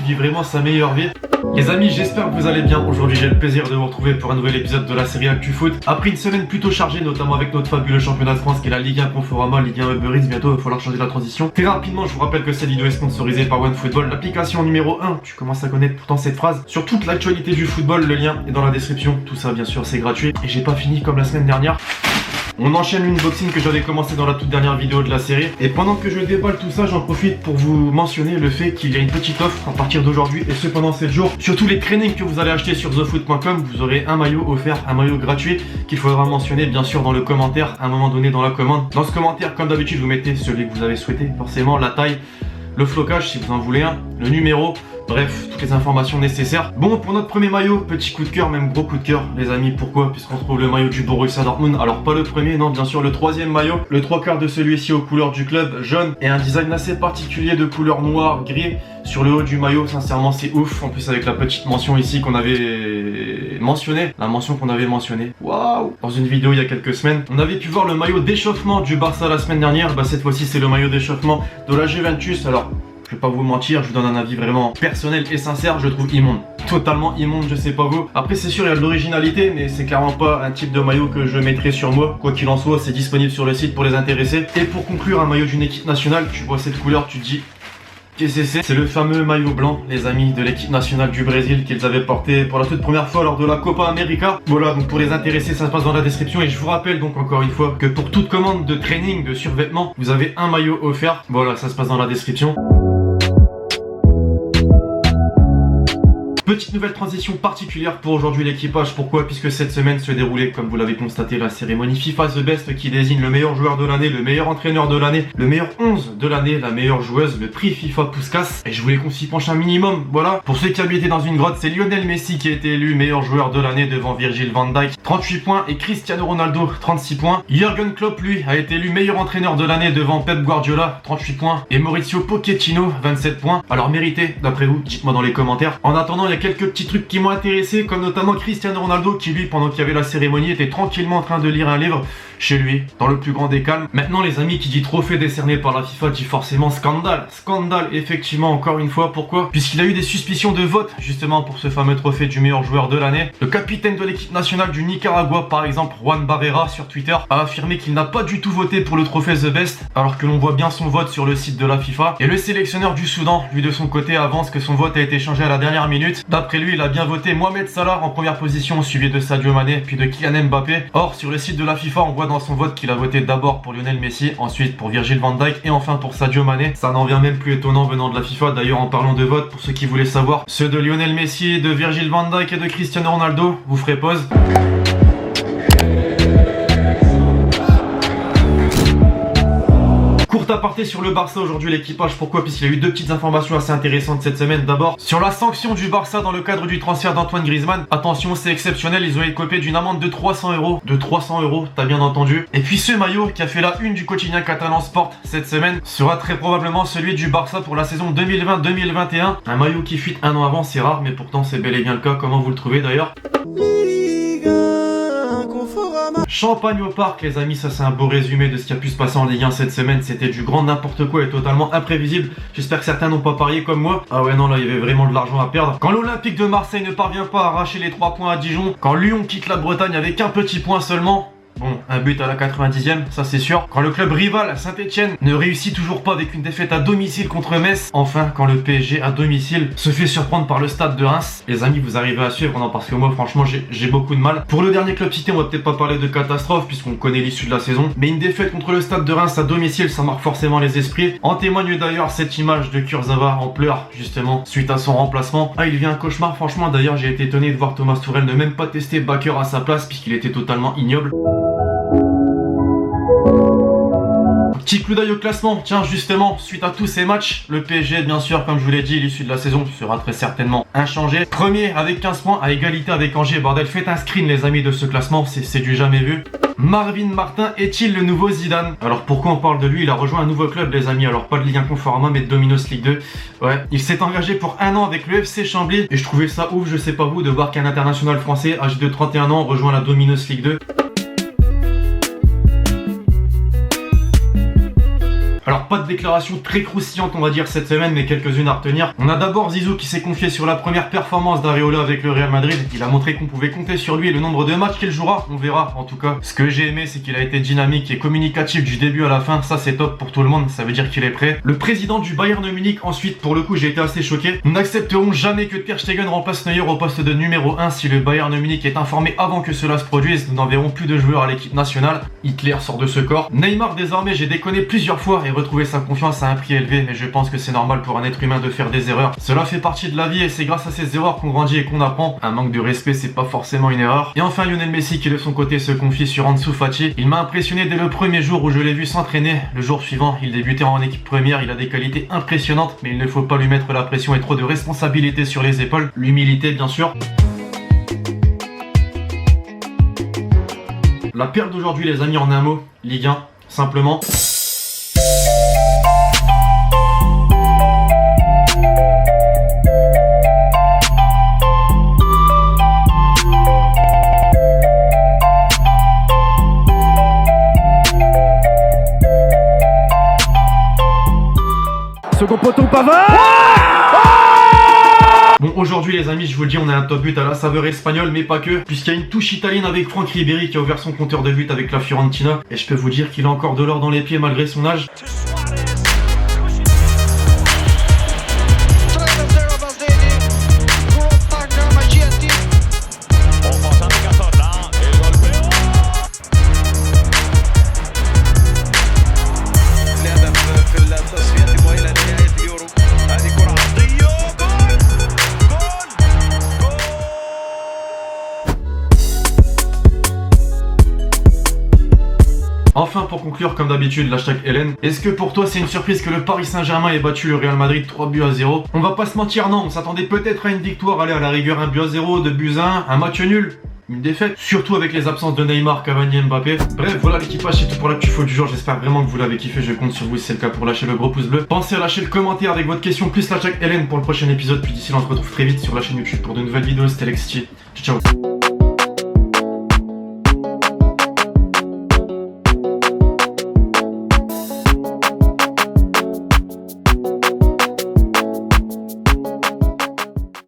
vit vraiment sa meilleure vie. Les amis, j'espère que vous allez bien. Aujourd'hui, j'ai le plaisir de vous retrouver pour un nouvel épisode de la série Actu Foot. Après une semaine plutôt chargée, notamment avec notre fabuleux championnat de France qui est la Ligue 1 Conforama, Ligue 1 Uber Eats. Bientôt, il va falloir changer la transition. Très rapidement, je vous rappelle que cette vidéo est sponsorisée par OneFootball, l'application numéro 1. Tu commences à connaître pourtant cette phrase. Sur toute l'actualité du football, le lien est dans la description. Tout ça, bien sûr, c'est gratuit. Et j'ai pas fini comme la semaine dernière. On enchaîne l'unboxing que j'avais commencé dans la toute dernière vidéo de la série. Et pendant que je déballe tout ça, j'en profite pour vous mentionner le fait qu'il y a une petite offre à partir d'aujourd'hui et ce pendant 7 jours. Sur tous les trainings que vous allez acheter sur thefoot.com, vous aurez un maillot offert, un maillot gratuit qu'il faudra mentionner bien sûr dans le commentaire à un moment donné dans la commande. Dans ce commentaire, comme d'habitude, vous mettez celui que vous avez souhaité, forcément la taille, le flocage si vous en voulez un, le numéro. Bref, toutes les informations nécessaires. Bon, pour notre premier maillot, petit coup de cœur, même gros coup de cœur, les amis. Pourquoi? Puisqu'on trouve le maillot du Borussia Dortmund. Alors, pas le premier, non, bien sûr, le troisième maillot. Le 3/4 de celui-ci aux couleurs du club, jaune. Et un design assez particulier de couleur noire, gris. Sur le haut du maillot, sincèrement, c'est ouf. En plus, avec la petite mention ici qu'on avait mentionnée. La mention qu'on avait mentionnée. Waouh! Dans une vidéo il y a quelques semaines. On avait pu voir le maillot d'échauffement du Barça la semaine dernière. Bah, cette fois-ci, c'est le maillot d'échauffement de la Juventus. Alors, je vais pas vous mentir, je vous donne un avis vraiment personnel et sincère, je le trouve immonde. Totalement immonde, je sais pas vous. Après c'est sûr il y a de l'originalité, mais c'est clairement pas un type de maillot que je mettrai sur moi. Quoi qu'il en soit, c'est disponible sur le site pour les intéressés. Et pour conclure, un maillot d'une équipe nationale, tu vois cette couleur, tu te dis... Qu'est-ce que c'est le fameux maillot blanc, les amis, de l'équipe nationale du Brésil qu'ils avaient porté pour la toute première fois lors de la Copa América. Voilà, donc pour les intéressés, ça se passe dans la description. Et je vous rappelle donc encore une fois que pour toute commande de training, de survêtement, vous avez un maillot offert. Voilà, ça se passe dans la description. Petite nouvelle transition particulière pour aujourd'hui l'équipage. Pourquoi? Puisque cette semaine se déroulait, comme vous l'avez constaté, la cérémonie FIFA The Best qui désigne le meilleur joueur de l'année, le meilleur entraîneur de l'année, le meilleur 11 de l'année, la meilleure joueuse, le prix FIFA Puskas. Et je voulais qu'on s'y penche un minimum. Voilà. Pour ceux qui habitaient dans une grotte, c'est Lionel Messi qui a été élu meilleur joueur de l'année devant Virgil van Dijk, 38 points, et Cristiano Ronaldo, 36 points. Jürgen Klopp, lui, a été élu meilleur entraîneur de l'année devant Pep Guardiola, 38 points, et Mauricio Pochettino, 27 points. Alors mérité, d'après vous, dites-moi dans les commentaires. En attendant, il y a quelques petits trucs qui m'ont intéressé, comme notamment Cristiano Ronaldo qui lui, pendant qu'il y avait la cérémonie, était tranquillement en train de lire un livre chez lui, dans le plus grand des calmes. Maintenant les amis, qui dit trophée décerné par la FIFA dit forcément scandale. Scandale, effectivement, encore une fois. Pourquoi? Puisqu'il a eu des suspicions de vote justement pour ce fameux trophée du meilleur joueur de l'année. Le capitaine de l'équipe nationale du Nicaragua, par exemple, Juan Barrera, sur Twitter, a affirmé qu'il n'a pas du tout voté pour le trophée The Best, alors que l'on voit bien son vote sur le site de la FIFA. Et le sélectionneur du Soudan, lui de son côté, avance que son vote a été changé à la dernière minute. D'après lui, il a bien voté Mohamed Salah en première position, suivi de Sadio Mané, puis de Kylian Mbappé. Or, sur le site de la FIFA, on voit dans son vote qu'il a voté d'abord pour Lionel Messi, ensuite pour Virgil van Dijk et enfin pour Sadio Mané. Ça n'en vient même plus étonnant venant de la FIFA. D'ailleurs, en parlant de vote, pour ceux qui voulaient savoir, ceux de Lionel Messi, de Virgil van Dijk et de Cristiano Ronaldo, vous ferez pause. Court aparté sur le Barça aujourd'hui l'équipage. Pourquoi? Puisqu'il y a eu deux petites informations assez intéressantes cette semaine. D'abord, sur la sanction du Barça dans le cadre du transfert d'Antoine Griezmann. Attention, c'est exceptionnel, ils ont écopé d'une amende de 300 €. De 300 €, t'as bien entendu. Et puis ce maillot qui a fait la une du quotidien catalan Sport cette semaine sera très probablement celui du Barça pour la saison 2020-2021. Un maillot qui fuite un an avant, c'est rare, mais pourtant c'est bel et bien le cas. Comment vous le trouvez d'ailleurs? Champagne au parc, les amis, ça c'est un beau résumé de ce qui a pu se passer en Ligue 1 cette semaine. C'était du grand n'importe quoi et totalement imprévisible. J'espère que certains n'ont pas parié comme moi. Ah ouais, non, là il y avait vraiment de l'argent à perdre. Quand l'Olympique de Marseille ne parvient pas à arracher les 3 points à Dijon, quand Lyon quitte la Bretagne avec un petit point seulement. Bon, un but à la 90e, ça c'est sûr. Quand le club rival, Saint-Etienne, ne réussit toujours pas avec une défaite à domicile contre Metz. Enfin, quand le PSG à domicile se fait surprendre par le stade de Reims. Les amis, vous arrivez à suivre? Non, parce que moi franchement j'ai beaucoup de mal. Pour le dernier club cité, on va peut-être pas parler de catastrophe puisqu'on connaît l'issue de la saison. Mais une défaite contre le stade de Reims à domicile, ça marque forcément les esprits. En témoigne d'ailleurs cette image de Kurzawa en pleurs, justement, suite à son remplacement. Ah, il vit un cauchemar, franchement. D'ailleurs, j'ai été étonné de voir Thomas Tuchel ne même pas tester Bakker à sa place puisqu'il était totalement ignoble. Petit coup d'œil au classement, tiens justement, suite à tous ces matchs, le PSG bien sûr, comme je vous l'ai dit, l'issue de la saison sera très certainement inchangée. Premier avec 15 points à égalité avec Angers, bordel, faites un screen les amis de ce classement, c'est du jamais vu. Marvin Martin est-il le nouveau Zidane? Alors pourquoi on parle de lui? Il a rejoint un nouveau club les amis, alors pas de Ligue 1 Conforama mais de Dominos Ligue 2. Ouais, il s'est engagé pour 1 an avec le FC Chambly et je trouvais ça ouf, je sais pas vous, de voir qu'un international français âgé de 31 ans rejoint la Dominos Ligue 2. Alors pas de déclaration très croustillante on va dire cette semaine, mais quelques-unes à retenir. On a d'abord Zizou qui s'est confié sur la première performance d'Areola avec le Real Madrid. Il a montré qu'on pouvait compter sur lui et le nombre de matchs qu'il jouera, on verra en tout cas. Ce que j'ai aimé c'est qu'il a été dynamique et communicatif du début à la fin, ça c'est top pour tout le monde, ça veut dire qu'il est prêt. Le président du Bayern de Munich ensuite, pour le coup j'ai été assez choqué. Nous n'accepterons jamais que Ter Stegen remplace Neuer au poste de numéro 1. Si le Bayern de Munich est informé avant que cela se produise, nous n'enverrons plus de joueurs à l'équipe nationale. Hitler sort de ce corps. Neymar désormais, j'ai déconné plusieurs fois et retrouvé sa confiance à un prix élevé, mais je pense que c'est normal pour un être humain de faire des erreurs. Cela fait partie de la vie et c'est grâce à ces erreurs qu'on grandit et qu'on apprend. Un manque de respect c'est pas forcément une erreur. Et enfin Lionel Messi qui de son côté se confie sur Ansu Fati. Il m'a impressionné dès le premier jour où je l'ai vu s'entraîner. Le jour suivant, il débutait en équipe première, il a des qualités impressionnantes, mais il ne faut pas lui mettre la pression et trop de responsabilités sur les épaules. L'humilité bien sûr. La perte d'aujourd'hui les amis en un mot, Ligue 1, simplement. Second poteau, Pavard. Bon, aujourd'hui les amis, je vous le dis, on a un top but à la saveur espagnole, mais pas que, puisqu'il y a une touche italienne avec Franck Ribéry qui a ouvert son compteur de but avec la Fiorentina, et je peux vous dire qu'il a encore de l'or dans les pieds malgré son âge. Enfin pour conclure comme d'habitude l'hashtag Hélène, est-ce que pour toi c'est une surprise que le Paris Saint-Germain ait battu le Real Madrid 3-0? On va pas se mentir, non, on s'attendait peut-être à une victoire, aller à la rigueur 1-0, 2-1, un match nul, une défaite, surtout avec les absences de Neymar, Cavani et Mbappé. Bref, voilà l'équipage, c'est tout pour l'actu foot du jour, j'espère vraiment que vous l'avez kiffé, je compte sur vous si c'est le cas pour lâcher le gros pouce bleu. Pensez à lâcher le commentaire avec votre question plus l'hashtag Hélène pour le prochain épisode, puis d'ici là on se retrouve très vite sur la chaîne YouTube pour de nouvelles vidéos, c'était Lexity, ciao ciao.